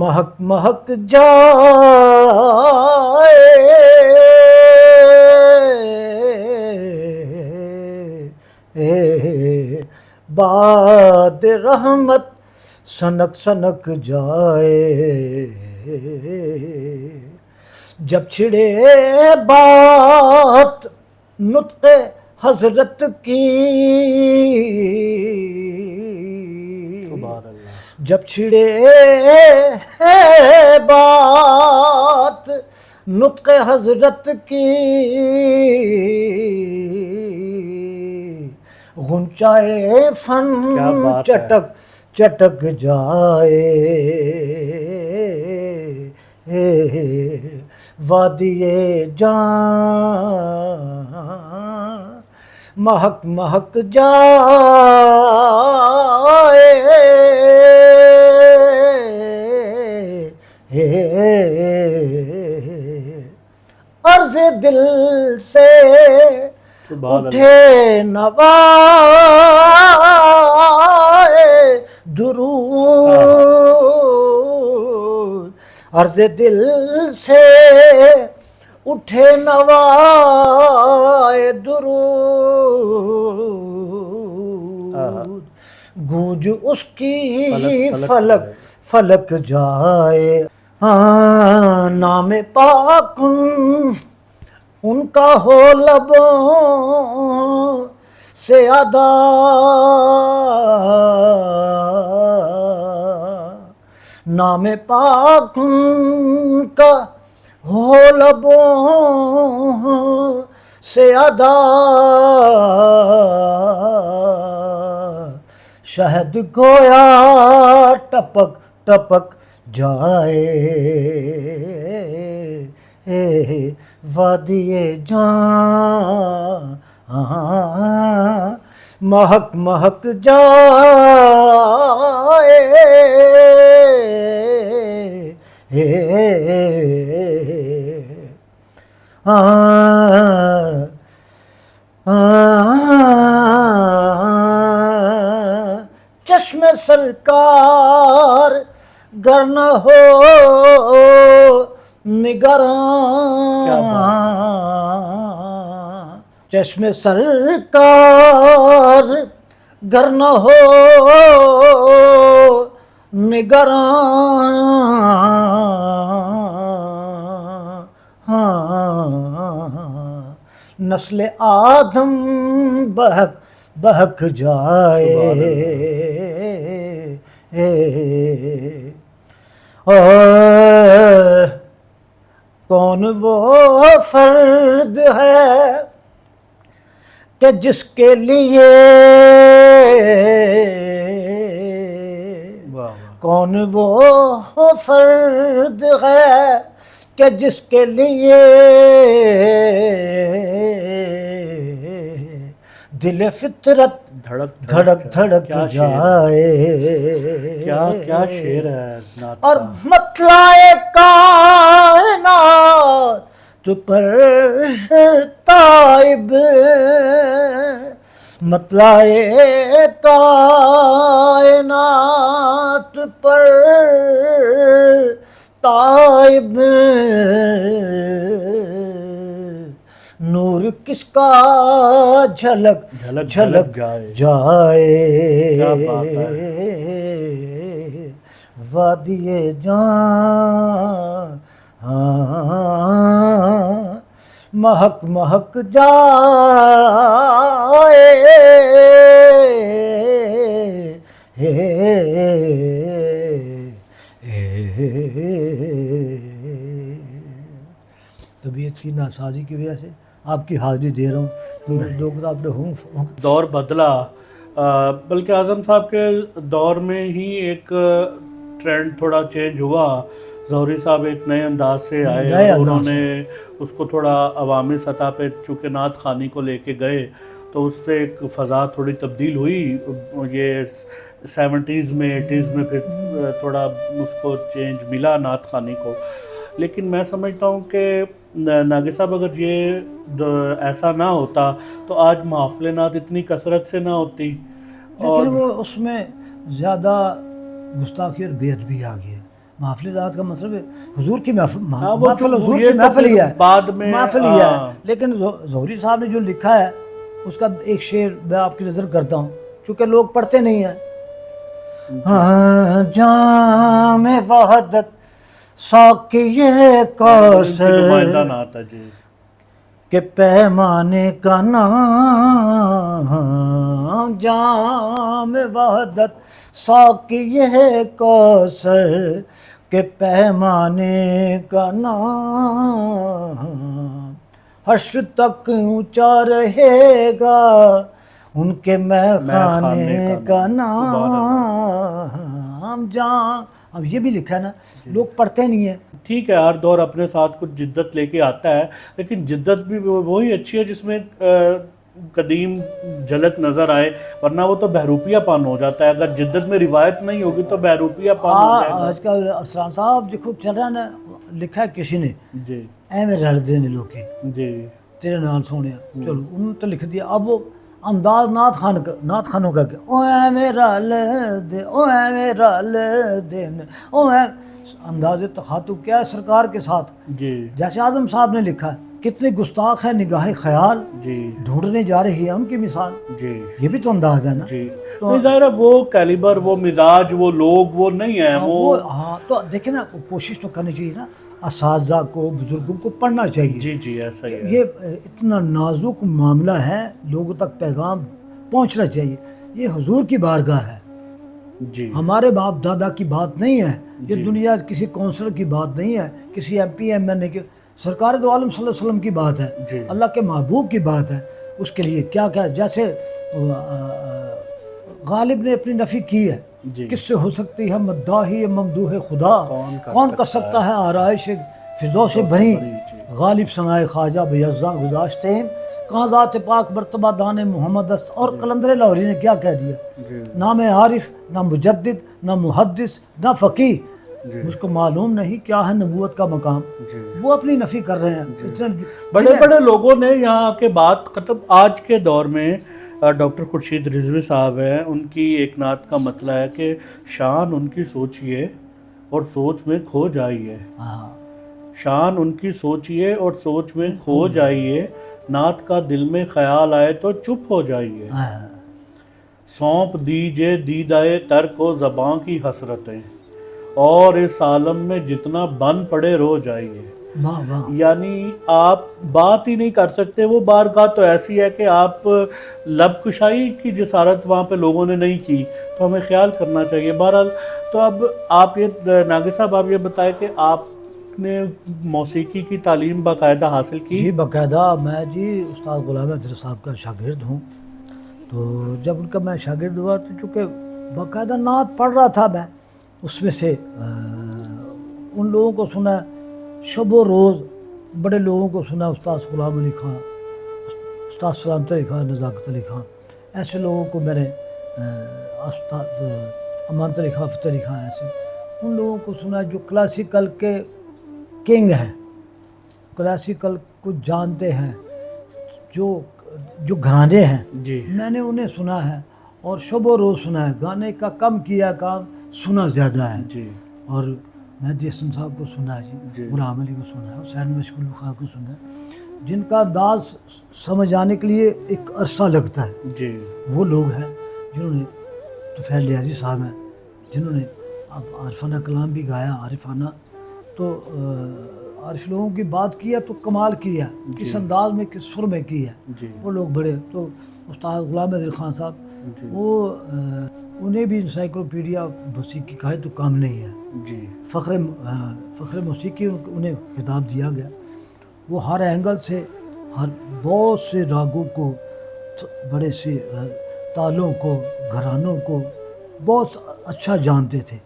مہک مہک جائے باد رحمت سنک سنک جائے جب چھڑے بات نطق حضرت کی سبحان اللہ. جب چھڑے بات نطق حضرت کی غنچائے فن کیا بات ہے. چٹک چٹک جائے وادی جان مہک مہک جائے عرض دل سے سبحان اٹھے نوائے درود عرض دل سے اٹھے نوائے درود گونج اس کی فلک فلک جائے نام پاک ان کا ہو لبوں سے ادا نام پاک ان کا ہو لبوں سے ادا شہد گویا ٹپک ٹپک جائے وادی جان مہک مہک جائے چشم سرکار گر نہ ہو نگراں چشم سرکار گر نہ ہو نگراں نسل آدم بہک بہک جائے کون وہ فرد ہے کہ جس کے لیے کون وہ فرد ہے کہ جس کے لیے دل فطرت دھڑک دھڑک دھڑک جائے کیا شعر ہے نعت کا. اور مطلع کائنات پر تائب مطلع کائنات پر تائب نور کس کا جھلک جھلک جائے کیا بات ہے. وادی جان مہک مہک جائے طبیعت کی ناسازی کی وجہ سے آپ کی حاضری دے رہا ہوں تو دو کتاب پہ ہوں دور بدلا بلکہ اعظم صاحب کے دور میں ہی ایک ٹرینڈ تھوڑا چینج ہوا. ظہوری صاحب ایک نئے انداز سے آئے اور انہوں نے اس کو تھوڑا عوامی سطح پہ چونکہ نعت خوانی کو لے کے گئے تو اس سے ایک فضا تھوڑی تبدیل ہوئی. یہ 70s میں 80s میں پھر تھوڑا اس کو چینج ملا نعت خوانی کو. لیکن میں سمجھتا ہوں کہ ناگے صاحب اگر یہ ایسا نہ ہوتا تو آج محافل نعت اتنی کثرت سے نہ ہوتی. لیکن وہ اس میں زیادہ گستاخی اور بے ادبی آ گئی ہے. محفل رات کا مطلب ہے حضور کی محفل، وہ محفل حضور یہ کی تو محفل ہی پھر ہے، بعد میں محفل ہی ہے. لیکن ظہوری صاحب نے جو لکھا ہے اس کا ایک شعر میں آپ کی نظر کرتا ہوں، چونکہ لوگ پڑھتے نہیں ہیں. جام وحدت ساقی کوثر نمائندہ نعت ہے جی. کہ پیمانے کا نام، جام وحدت ساقی کوثر کہ پیمانے کا نام، حشر تک اونچا رہے گا ان کے میخانے کا نام. جام اب یہ بھی لکھا ہے نا، لوگ پڑھتے نہیں ہیں. ٹھیک ہے، ہر دور اپنے ساتھ کچھ جدت لے کے آتا ہے، لیکن جدت بھی وہی اچھی ہے جس میں قدیم جھلک نظر آئے، ورنہ وہ تو بہروپیہ پن ہو جاتا ہے. اگر جدت میں روایت نہیں ہوگی تو بہروپیہ پن ہو جائے گا. آج کل ارسلان صاحب دیکھو چل رہا ہے نا، لکھا ہے کسی نے جی ایویں رل دے نے لوکی جی تیرے نال سونے، چلو انہوں نے تو لکھ دیا. اب وہ انداز نعت خانوں کا کہ او ایویں رل دے، او ایویں رل دے، او انداز تخاطب کیا ہے سرکار کے ساتھ. جی جیسے اعظم صاحب نے لکھا ہے، کتنے گستاخ ہے نگاہ خیال، جی ڈھونڈنے جا رہی ہے ان کی مثال. جی یہ بھی تو انداز ہے نا. جی. نہیں ظاہر ہے وہ کیلیبر، وہ مزاج، وہ لوگ وہ نہیں ہیں. وہ ہاں تو دیکھیں نا، کوشش تو کرنی چاہیے نا، اساتذہ کو بزرگوں کو پڑھنا چاہیے. جی جی ایسا ہی ہے. یہ اتنا نازک معاملہ ہے، لوگوں تک پیغام پہنچنا چاہیے. یہ حضور کی بارگاہ ہے، جی ہمارے باپ دادا کی بات نہیں ہے. یہ جی. دنیا کسی کونسلر کی بات نہیں ہے، کسی ایم پی ایم این اے کی، سرکار دو عالم صلی اللہ علیہ وسلم کی بات ہے، جی اللہ کے محبوب کی بات ہے. اس کے لیے کیا کیا، جیسے غالب نے اپنی نفی کی ہے، جی. کس سے ہو سکتی ہے مداحی ممدوح خدا، کون کر سکتا ہے آرائش فضا سے بھری، غالب ثنائے خواجہ بیضاں گذاشتے ہیں، کہاں ذات پاک مرتبہ دان محمد است. اور قلندر لاہوری نے کیا کہہ دیا، جی نہ میں عارف، نہ مجدد، نہ محدث، نہ فقیہ، جی مجھ کو معلوم نہیں کیا ہے نبوت کا مقام. جی. وہ اپنی نفی کر رہے ہیں. بڑے بڑے لوگوں نے یہاں کے بات ختم. آج کے دور میں ڈاکٹر خورشید رضوی صاحب ہیں، ان کی ایک نعت کا مطلب ہے کہ شان ان کی سوچیے اور سوچ میں کھو جائیے. ہاں شان ان کی سوچیے اور سوچ میں کھو جائیے، نعت کا دل میں خیال آئے تو چپ ہو جائیے. سونپ دیجئے دیدائے تر کو زباں کی حسرتیں، اور اس عالم میں جتنا بن پڑے رو جائیے. یعنی آپ بات ہی نہیں کر سکتے. وہ بارگاہ تو ایسی ہے کہ آپ لب کشائی کی جسارت وہاں پہ لوگوں نے نہیں کی، تو ہمیں خیال کرنا چاہیے. بہرحال تو اب آپ یہ ناگے صاحب آپ یہ بتائیں کہ آپ نے موسیقی کی تعلیم باقاعدہ حاصل کی؟ جی باقاعدہ. میں جی استاد غلام حیدر صاحب کا شاگرد ہوں. تو جب ان کا میں شاگرد ہوا تو چونکہ باقاعدہ نعت پڑھ رہا تھا میں، اس میں سے ان لوگوں کو سنا شب و روز، بڑے لوگوں کو سنا، استاد غلام علی خان، استاد سلامت علی خان، نزاکت علی خان، ایسے لوگوں کو میں نے، استاد امانت علی خان، فتح علی خان، ایسے ان لوگوں کو سنا جو کلاسیکل کے کنگ ہیں، کلاسیکل کو جانتے ہیں، جو گھرانے ہیں. جی میں نے انہیں سنا ہے اور شب و روز سنا ہے. گانے کا کم کیا کام، سنا زیادہ ہے. جی. اور مہدی حسن صاحب کو سنا ہے، جی. غلام علی کو سنا ہے، حسین مشکل خان کو سنا ہے، جن کا انداز سمجھ آنے کے لیے ایک عرصہ لگتا ہے. جی. وہ لوگ ہیں جنہوں نے، طفیل ریاضی صاحب ہیں جنہوں نے عارفانہ کلام بھی گایا، عارفانہ. تو عارف لوگوں کی بات کیا تو کمال کیا، کس انداز میں، کس سر میں کی ہے. وہ لوگ بڑے. تو استاد غلام حیدر خان صاحب، وہ انہیں بھی انسائکلوپیڈیا موسیقی کا ہے تو کام نہیں ہے. جی. فخر موسیقی انہیں خطاب دیا گیا. وہ ہر اینگل سے، ہر بہت سے راگوں کو، بڑے سے تالوں کو، گھرانوں کو بہت اچھا جانتے تھے.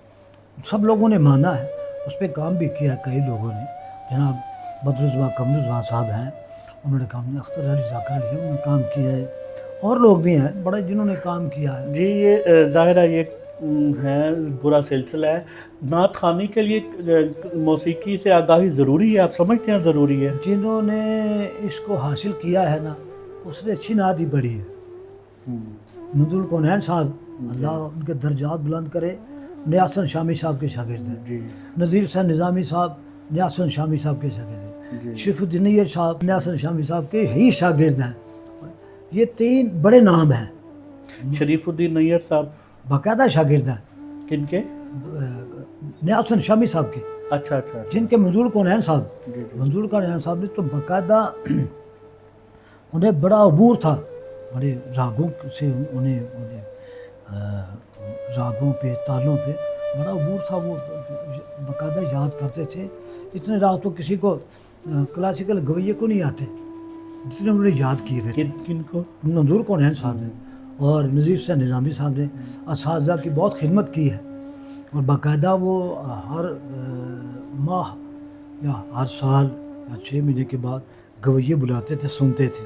سب لوگوں نے مانا ہے، اس پہ کام بھی کیا کئی لوگوں نے. جناب بدرزباں قمرزباں صاحب ہیں، انہوں نے کام کیا. اختر علی ذاکر علی انہوں نے کام کیا ہے، اور لوگ بھی ہیں بڑے جنہوں نے کام کیا ہے. جی یہ ظاہرہ یہ ہے برا سلسلہ ہے. نعت خوانی کے لیے موسیقی سے آگاہی ضروری ہے، آپ سمجھتے ہیں ضروری ہے؟ جنہوں نے اس کو حاصل کیا ہے نا، اس نے اچھی نعت ہی پڑھی ہے. مدعو الکونین صاحب، اللہ ان کے درجات بلند کرے، نیاسن شامی صاحب کے شاگرد ہیں. جی نذیر حسین نظامی صاحب نیاسن شامی صاحب کے شاگرد ہیں. جی شریف الدین نیر صاحب نیاسن شامی صاحب کے ہی شاگرد ہیں. یہ 3 بڑے نام ہیں. شریف الدین نیر صاحب باقاعدہ شاگرد ہیں کن کے؟ نیاسن شامی صاحب کے، اچھا اچھا جن کے منظور کونین صاحب، جی جی منظور کونین صاحب نے تو باقاعدہ انہیں بڑا عبور تھا بڑے راگوں سے، انہیں راگوں پہ تالوں پہ بڑا عبور تھا. وہ باقاعدہ یاد کرتے تھے. اتنے راگ تو کسی کو کلاسیکل گویے کو نہیں آتے جتنے انہوں نے یاد کیے ہوئے تھے. کن کو؟ منظور کونین صاحب نے اور نذیر حسین نظامی صاحب نے اساتذہ کی بہت خدمت کی ہے، اور باقاعدہ وہ ہر ماہ یا ہر سال یا 6 مہینے کے بعد گویے بلاتے تھے، سنتے تھے.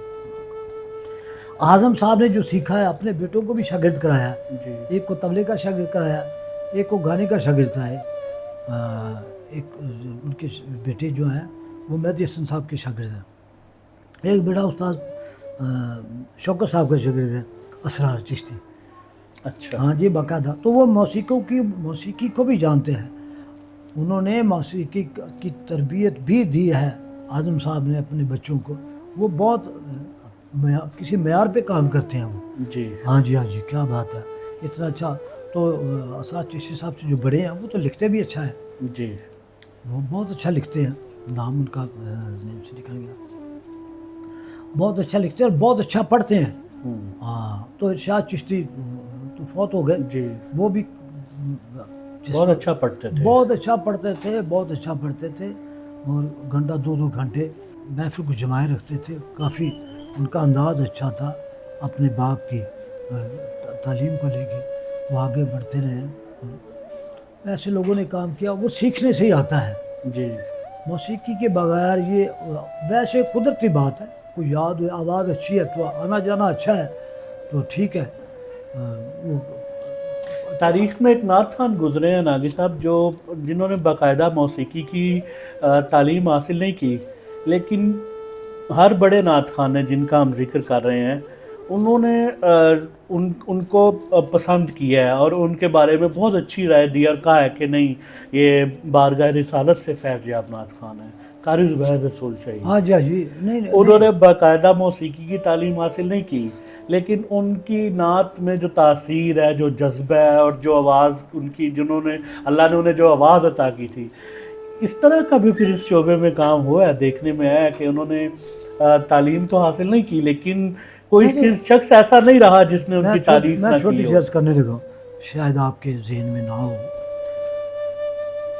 اعظم صاحب نے جو سیکھا ہے اپنے بیٹوں کو بھی شاگرد کرایا ہے. جی ایک کو طبلے کا شاگرد کرایا، ایک کو گانے کا شاگرد کرایا. ایک ان کے بیٹے جو ہیں وہ مہدی حسن صاحب کے شاگرد ہیں. ایک بیٹا استاد شوکت صاحب کا شاگرد ہے، اسرار چشتی. اچھا ہاں جی باقاعدہ. تو وہ موسیقی کو بھی جانتے ہیں. انہوں نے موسیقی کی تربیت بھی دی ہے اعظم صاحب نے اپنے بچوں کو. وہ بہت کسی معیار پہ کام کرتے ہیں وہ. جی ہاں جی ہاں جی کیا بات ہے. اتنا اچھا. تو اسرار چشتی صاحب سے جو بڑے ہیں وہ تو لکھتے بھی اچھا ہے. جی وہ بہت اچھا لکھتے ہیں. نام ان کا ذہن سے نکل گیا. بہت اچھا لکھتے ہیں اور بہت اچھا پڑھتے ہیں. ہاں تو ارشاد چشتی تو فوت ہو گئے. جی وہ بھی بہت اچھا پڑھتے تھے. بہت اچھا پڑھتے تھے، بہت اچھا پڑھتے تھے. اور گھنٹہ 2 گھنٹے محفل کو جمائے رکھتے تھے. کافی ان کا انداز اچھا تھا. اپنے باپ کی تعلیم کو لے کے وہ آگے بڑھتے رہے. ایسے لوگوں نے کام کیا. وہ سیکھنے سے ہی آتا ہے. جی موسیقی کے بغیر یہ ویسے قدرتی بات ہے. کوئی یاد ہو، آواز اچھی ہے تو آنا جانا اچھا ہے تو ٹھیک ہے. وہ تاریخ میں ایک نعت خوان گزرے ہیں ناگی صاحب جنہوں نے باقاعدہ موسیقی کی تعلیم حاصل نہیں کی، لیکن ہر بڑے نعت خوان ہیں جن کا ہم ذکر کر رہے ہیں انہوں نے ان کو پسند کیا ہے اور ان کے بارے میں بہت اچھی رائے دی اور کہا ہے کہ نہیں یہ بارگاہ رسالت سے فیض یاب نعت خوان ہے. قاری زبیر رسول شاہی ہاں جی ہاں جی. نہیں انہوں نے باقاعدہ موسیقی کی تعلیم حاصل نہیں کی، لیکن ان کی نعت میں جو تاثیر ہے، جو جذبہ ہے اور جو آواز ان کی جنہوں نے اللہ نے انہیں جو آواز عطا کی تھی، اس طرح کا بھی پھر اس شعبے میں کام ہوا ہے. دیکھنے میں آیا کہ انہوں نے تعلیم تو حاصل نہیں کی لیکن کوئی شخص ایسا نہیں رہا جس نے ان کی تعریف نہ میں کی چھوٹی ہو. سی عرض کرنے لگا، شاید آپ کے ذہن میں نہ ہو.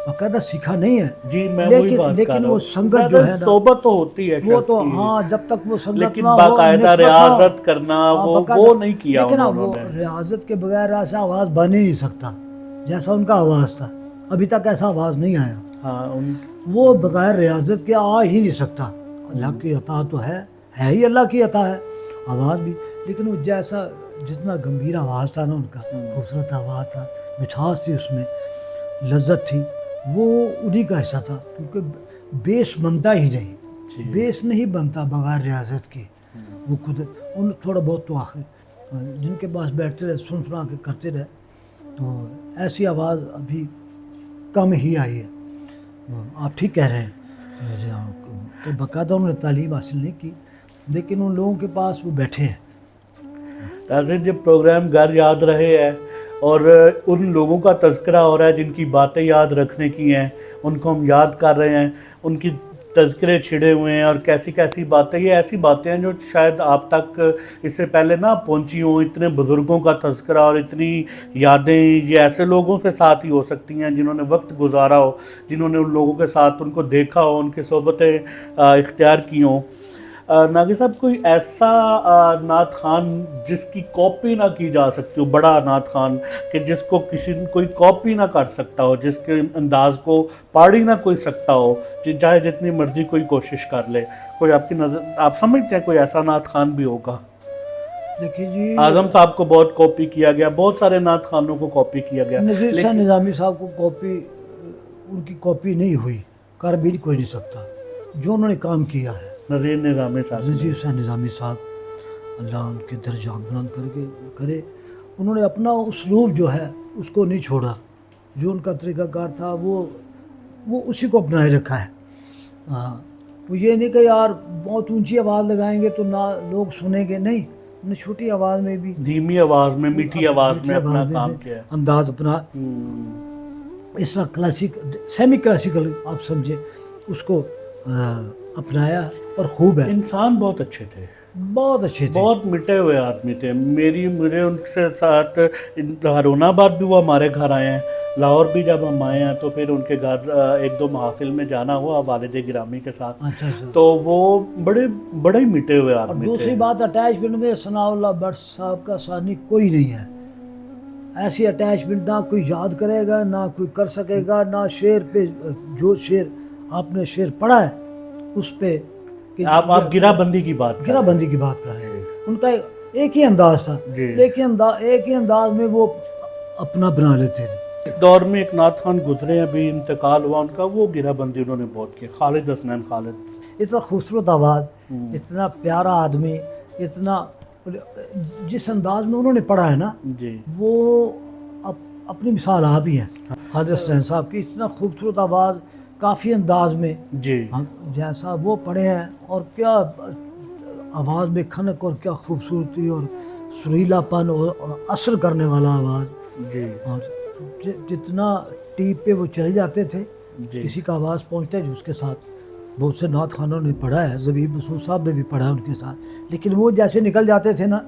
باقاعدہ سیکھا نہیں ہے جی میں وہی بات کر لیکن رہا وہ ہوں. سنگت جو ہے نا صحبت تو ہوتی ہے وہ شخص تو کی، ہاں جب تک وہ سنگت لیکن نہ ہو، باقاعدہ نسبت نہ ہو. ریاضت کرنا ہاں، وہ باقاعدہ نہیں کیا لیکن انہوں وہ نے. ریاضت کے بغیر ایسا آواز بن ہی نہیں سکتا جیسا ان کا آواز تھا. ابھی تک ایسا آواز نہیں آیا. ہاں وہ بغیر ریاضت کے آ ہی نہیں سکتا. اللہ کی عطا تو ہے ہی اللہ کی عطا ہے آواز بھی. لیکن وہ جیسا جتنا گمبھیر آواز تھا نا ان کا، خوبصورت آواز تھا، مٹھاس تھی اس میں، لذت تھی، وہ انہی کا حصہ تھا. کیونکہ بیس بنتا ہی نہیں. بیس نہیں بنتا بغیر ریاضت کے. وہ خود ان تھوڑا بہت تو آخر جن کے پاس بیٹھتے رہے سنا کے کرتے رہے تو ایسی آواز ابھی کم ہی آئی ہے. آپ ٹھیک کہہ رہے ہیں کہ باقاعدہ انہوں نے تعلیم حاصل نہیں کی، لیکن ان لوگوں کے پاس وہ بیٹھے ہیں. ناظرین جب پروگرام گھر یاد رہے ہے اور ان لوگوں کا تذکرہ ہو رہا ہے جن کی باتیں یاد رکھنے کی ہیں، ان کو ہم یاد کر رہے ہیں، ان کی تذکرے چھڑے ہوئے ہیں اور کیسی کیسی باتیں، یہ ایسی باتیں ہیں جو شاید آپ تک اس سے پہلے نہ پہنچی ہوں. اتنے بزرگوں کا تذکرہ اور اتنی یادیں یہ ایسے لوگوں کے ساتھ ہی ہو سکتی ہیں جنہوں نے وقت گزارا ہو، جنہوں نے ان لوگوں کے ساتھ ان کو دیکھا ہو، ان کی صحبتیں اختیار کی ہوں. ناگی صاحب کوئی ایسا نعت خوان جس کی کاپی نہ کی جا سکتی ہو، بڑا نعت خوان کہ جس کو کوئی کاپی نہ کر سکتا ہو، جس کے انداز کو پاڑ ہی نہ کوئی سکتا ہو، چاہے جتنی مرضی کوئی کوشش کر لے؟ کوئی آپ کی نظر آپ سمجھتے ہیں کوئی ایسا نعت خوان بھی ہوگا؟ دیکھیے جی، اعظم صاحب کو بہت کاپی کیا گیا، بہت سارے نعت خوانوں کو کاپی کیا گیا. نذیر حسین نظامی صاحب کو کاپی ان کی کاپی نہیں ہوئی، کر بھی کوئی نہیں سکتا جو انہوں نے کام کیا ہے. نذیر نظامی صاحب، نذیر حسین نظامی صاحب اللہ ان کے درجات بلند کر کے کرے. انہوں نے اپنا اسلوب جو ہے اس کو نہیں چھوڑا. جو ان کا طریقہ کار تھا وہ اسی کو اپنائے رکھا ہے. ہاں وہ یہ نہیں کہ یار بہت اونچی آواز لگائیں گے تو نہ لوگ سنیں گے, نہیں, انہوں نے چھوٹی آواز میں بھی, دھیمی آواز میں, میٹھی آواز میں اپنا کام کیا ہے. انداز اپنا اس طرح کلاسک سیمی کلاسیکل آپ سمجھے اس کو اپنایا اور خوب ہے. انسان بہت اچھے تھے, بہت اچھے تھے, بہت مٹے ہوئے آدمی تھے. مجھے ان سے ساتھ ہارون آباد بھی وہ ہمارے گھر آئے ہیں, لاہور بھی جب ہم آئے ہیں تو پھر ان کے گھر ایک دو محافل میں جانا ہوا والد گرامی کے ساتھ. اچھا اچھا. تو وہ بڑے ہی مٹے ہوئے اور آدمی تھے. دوسری بات اٹیچمنٹ میں ثناء اللہ بٹ صاحب کا ثانی کوئی نہیں ہے. ایسی اٹیچمنٹ نہ کوئی یاد کرے گا, نہ کوئی کر سکے گا, نہ شعر پہ جو شعر آپ نے شعر پڑھا ہے اس پہ آپ گرہ بندی کی بات گرہ بندی کی بات کر رہے ہیں. ان کا ایک ہی انداز تھا, ایک ہی انداز میں وہ اپنا بنا لیتے تھے. اس دور میں ایک نعت خان گزرے ہیں, ابھی انتقال ہوا ان کا, وہ گرہ بندی انہوں نے بہت کی, خالد حسنین خالد. اتنا خوبصورت آواز, اتنا پیارا آدمی, اتنا جس انداز میں انہوں نے پڑھا ہے نا وہ اپنی مثال آپ ہی ہیں. خالد حسنین صاحب کی اتنا خوبصورت آواز, کافی انداز میں جیسا وہ پڑھے ہیں, اور کیا آواز میں کھنک اور کیا خوبصورتی اور سریلا پن اور اثر کرنے والا آواز. اور جتنا ٹیپ پہ وہ چلے جاتے تھے کسی کا آواز پہنچتا ہے جو اس کے ساتھ بہت سے نعت خانوں نے پڑھا ہے, زبیب مسعود صاحب نے بھی پڑھا ہے ان کے ساتھ, لیکن وہ جیسے نکل جاتے تھے نا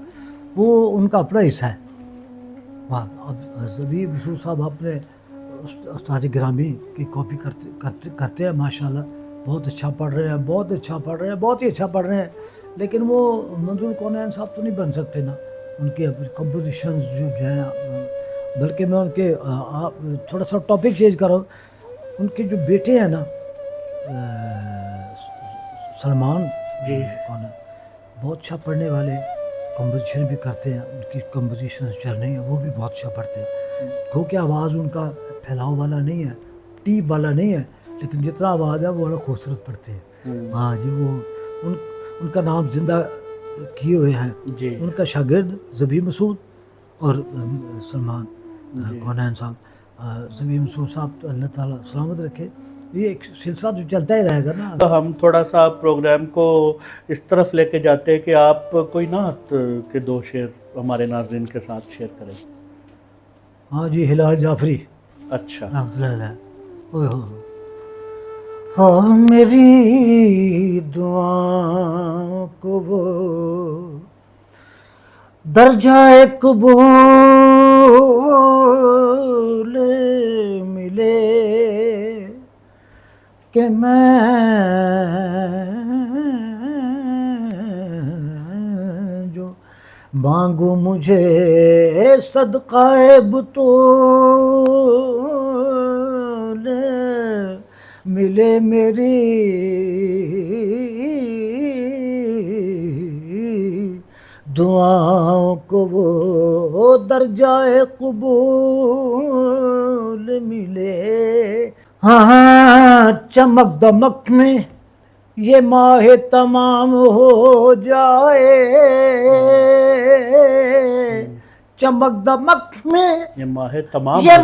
وہ ان کا اپنا حصہ ہے. اب زبیب مسعود صاحب اپنے استاد گرامی کی کاپی کرتے ہیں ماشاءاللہ, بہت اچھا پڑھ رہے ہیں, بہت اچھا پڑھ رہے ہیں, بہت ہی اچھا پڑھ رہے ہیں, لیکن وہ منظور کونین صاحب تو نہیں بن سکتے نا. ان کے کمپوزیشنز جو ہیں, بلکہ میں ان کے تھوڑا سا ٹاپک چینج کر رہا ہوں. ان کے جو بیٹے ہیں نا سلمان کون ہے, بہت اچھا پڑھنے والے, کمپوزیشن بھی کرتے ہیں, ان کی کمپوزیشن چل رہی ہیں وہ بھی بہت اچھا پڑھتے ہیں. کیونکہ آواز ان کا پھیلاؤ والا نہیں ہے, ٹیپ والا نہیں ہے, لیکن جتنا آواز ہے وہ بڑا خوبصورت پڑھتے ہیں. ہاں جی, وہ ان کا نام زندہ کیے ہوئے ہیں. ان کا شاگرد زبیب مسعود اور سلمان کونین صاحب. زبیب مسعود صاحب تو اللہ تعالیٰ سلامت رکھے, یہ ایک سلسلہ جو چلتا ہی رہے گا نا. ہم تھوڑا سا پروگرام کو اس طرف لے کے جاتے ہیں کہ آپ کوئی نعت کے دو شعر ہمارے ناظرین کے ساتھ شیئر کریں. ہاں جی, ہلال جعفری اچھا, رحمۃ اللہ علیہ. ہاں میری دعا کو وہ درجہ قبول ملے کہ میں جو مانگوں مجھے صدقہ بطول ملے. میری دعاؤں کو وہ درجہ قبول ملے. ہاں چمک دمک میں یہ ماہ تمام ہو جائے, چمک دمک میں یہ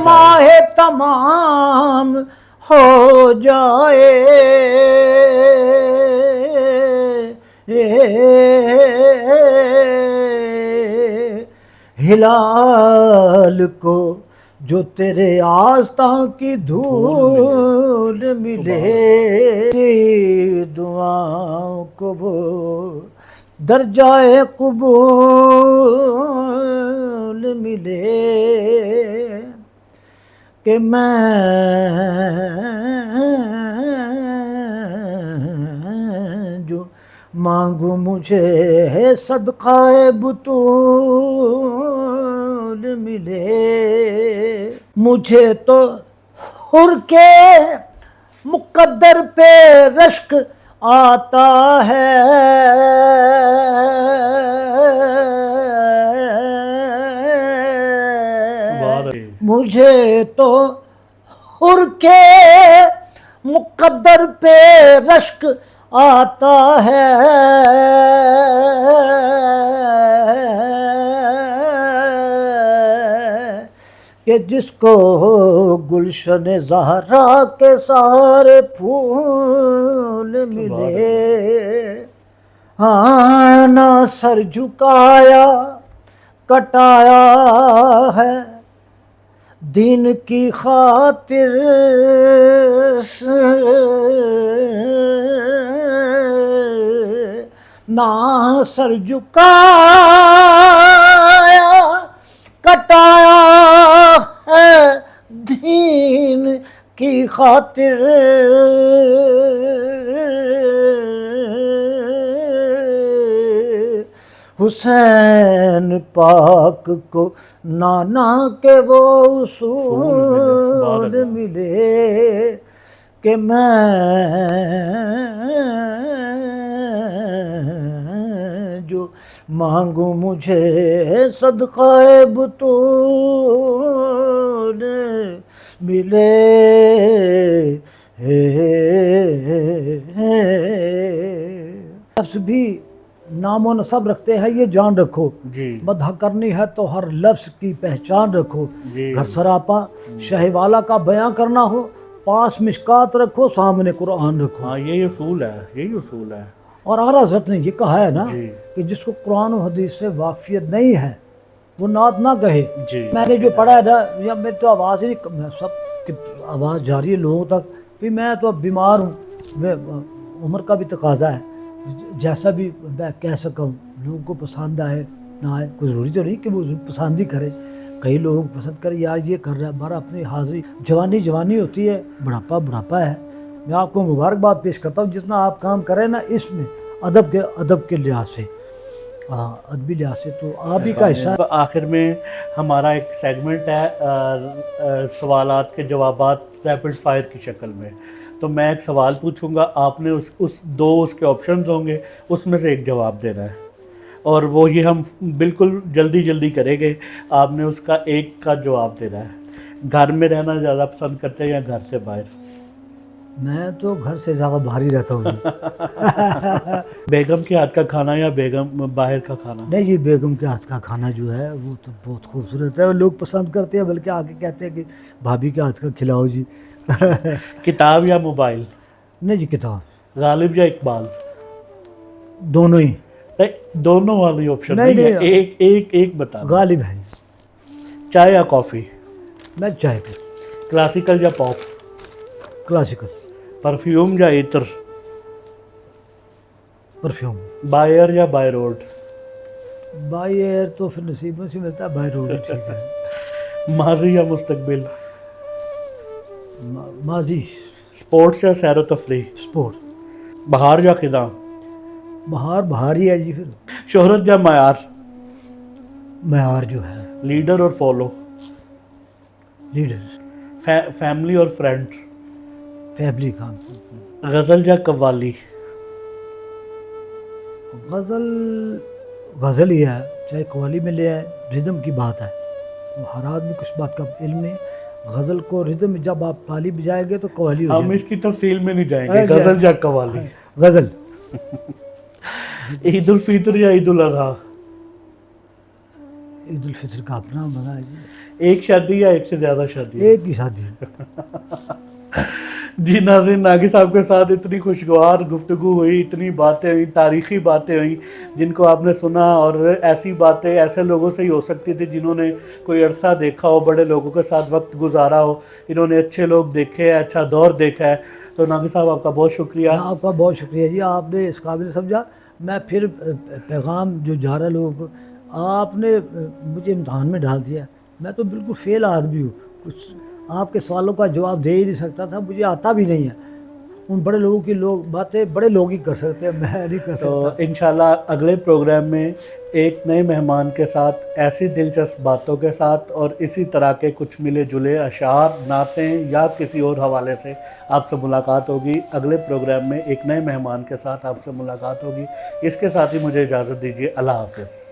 ماہ تمام ہو جائے. ہلال کو جو تیرے آستاں کی دھول ملے, دعاؤں کو وہ درجہ قبول ملے کہ میں جو مانگوں مجھے صدقہ بطول ملے. مجھے تو حر کے مقدر پہ رشک آتا ہے, مجھے تو حر کے مقدر پہ رشک آتا ہے, کہ جس کو گلشن زہرا کے سارے پھول ملے، ہاں نہ سر جھکایا کٹایا ہے دین کی خاطر، نہ سر جھکایا کٹایا ہے دین کی خاطر، حسین پاک کو نانا کے وہ اصول ملے کہ میں جو مانگوں مجھے صدقہ بطول ملے، لفظ بھی نام و نسب رکھتے ہیں، یہ جان رکھو جی مدح کرنی ہے تو ہر لفظ کی پہچان رکھو، جی گھر سراپا شہ والا کا بیان کرنا ہو، پاس مشکات رکھو سامنے قرآن رکھو۔ ہاں یہی اصول ہے، یہی اصول ہے اور اعلیٰ حضرت نے یہ کہا ہے نا جی کہ جس کو قرآن و حدیث سے واقفیت نہیں ہے وہ نعت نہ کہے۔ جی میں نے جو پڑھا ہے نا، یا میری تو آواز ہی نہیں، سب کی آواز جاری ہے لوگوں تک، بھی میں تو اب بیمار ہوں، میں عمر کا بھی تقاضا ہے، جیسا بھی میں کہہ سکا ہوں، لوگوں کو پسند آئے نہ آئے، کوئی ضروری تو نہیں کہ وہ پسند ہی کرے، کئی لوگ پسند کرے یار یہ کر رہا ہے، ہمارا اپنی حاضری، جوانی جوانی ہوتی ہے، بڑھاپا بڑھاپا ہے۔ میں آپ کو مبارکباد پیش کرتا ہوں، جتنا آپ کام کریں نا اس میں ادب کے لحاظ سے، ادبی لحاظ سے، تو آپ ہی کا حصہ ہے۔ آخر میں ہمارا ایک سیگمنٹ ہے سوالات کے جوابات ریپڈ فائر کی شکل میں، تو میں ایک سوال پوچھوں گا، آپ نے اس کے آپشنز ہوں گے، اس میں سے ایک جواب دینا ہے، اور وہ یہ ہم بالکل جلدی کریں گے، آپ نے اس کا ایک کا جواب دینا ہے۔ گھر میں رہنا زیادہ پسند کرتے ہیں یا گھر سے باہر؟ میں تو گھر سے زیادہ باہر ہی رہتا ہوں۔ بیگم کے ہاتھ کا کھانا یا بیگم باہر کا کھانا؟ نہیں جی، بیگم کے ہاتھ کا کھانا جو ہے وہ تو بہت خوبصورت ہے، لوگ پسند کرتے ہیں، بلکہ آگے کہتے ہیں کہ بھابھی کے ہاتھ کا کھلاؤ جی۔ کتاب یا موبائل؟ نہیں جی، کتاب۔ غالب یا اقبال؟ دونوں ہی۔ دونوں والی آپشن نہیں ہے، ایک بتا۔ غالب ہے۔ چائے یا کافی؟ میں چائے پی۔ کلاسیکل یا پاپ؟ کلاسیکل۔ پرفیوم یا عطر؟ پرفیوم۔ بائی ایئر یا بائی روڈ؟ بائی ایئر تو پھر نصیبوں سے ملتا ہے، بائی روڈ ٹھیک ہے۔ ماضی یا مستقبل؟ ماضی۔ سپورٹس یا سیر و تفریح؟ سپورٹ۔ بہار یا خزاں؟ بہار ہی ہے جی پھر۔ شہرت یا معیار؟ معیار جو ہے۔ لیڈر اور فالو؟ لیڈر۔ فیملی اور فرینڈ؟ فیملی کا۔ غزل یا قوالی؟ غزل ہی ہے، چاہے قوالی میں لے آئے، ردم کی بات ہے، ہر آدمی کو اس بات کا علم نہیں۔ غزل کو ردم جب آپ تالی بجائیں گے تو قوالی ہو جائے ہم گی۔ اس کی تفصیل میں نہیں جائیں گے، غزل یا قوالی؟ غزل۔ عید الفطر یا عید الاضحیٰ؟ عید الفطر کا اپنا مزہ ہے جی۔ ایک شادی یا ایک سے زیادہ شادی؟ ایک ہی شادی۔ جی ناظرین، ناگی صاحب کے ساتھ اتنی خوشگوار گفتگو ہوئی، اتنی باتیں ہوئی، تاریخی باتیں ہوئیں جن کو آپ نے سنا، اور ایسی باتیں ایسے لوگوں سے ہی ہو سکتی تھی جنہوں نے کوئی عرصہ دیکھا ہو، بڑے لوگوں کے ساتھ وقت گزارا ہو، انہوں نے اچھے لوگ دیکھے ہیں، اچھا دور دیکھا ہے۔ تو ناگی صاحب آپ کا بہت شکریہ۔ آپ کا بہت شکریہ جی، آپ نے اس قابل سمجھا۔ میں پھر پیغام جو جا رہا ہے لوگوں کو، آپ نے مجھے امتحان میں ڈال دیا، میں تو بالکل فیل آدمی ہوں، کچھ آپ کے سوالوں کا جواب دے ہی نہیں سکتا تھا، مجھے آتا بھی نہیں ہے، ان بڑے لوگوں کی باتیں بڑے لوگ ہی کر سکتے ہیں، میں نہیں کر تو سکتا۔ انشاءاللہ اگلے پروگرام میں ایک نئے مہمان کے ساتھ، ایسی دلچسپ باتوں کے ساتھ، اور اسی طرح کے کچھ ملے جلے اشعار، نعتیں یا کسی اور حوالے سے آپ سے ملاقات ہوگی۔ اگلے پروگرام میں ایک نئے مہمان کے ساتھ آپ سے ملاقات ہوگی۔ اس کے ساتھ ہی مجھے اجازت دیجیے، اللہ حافظ۔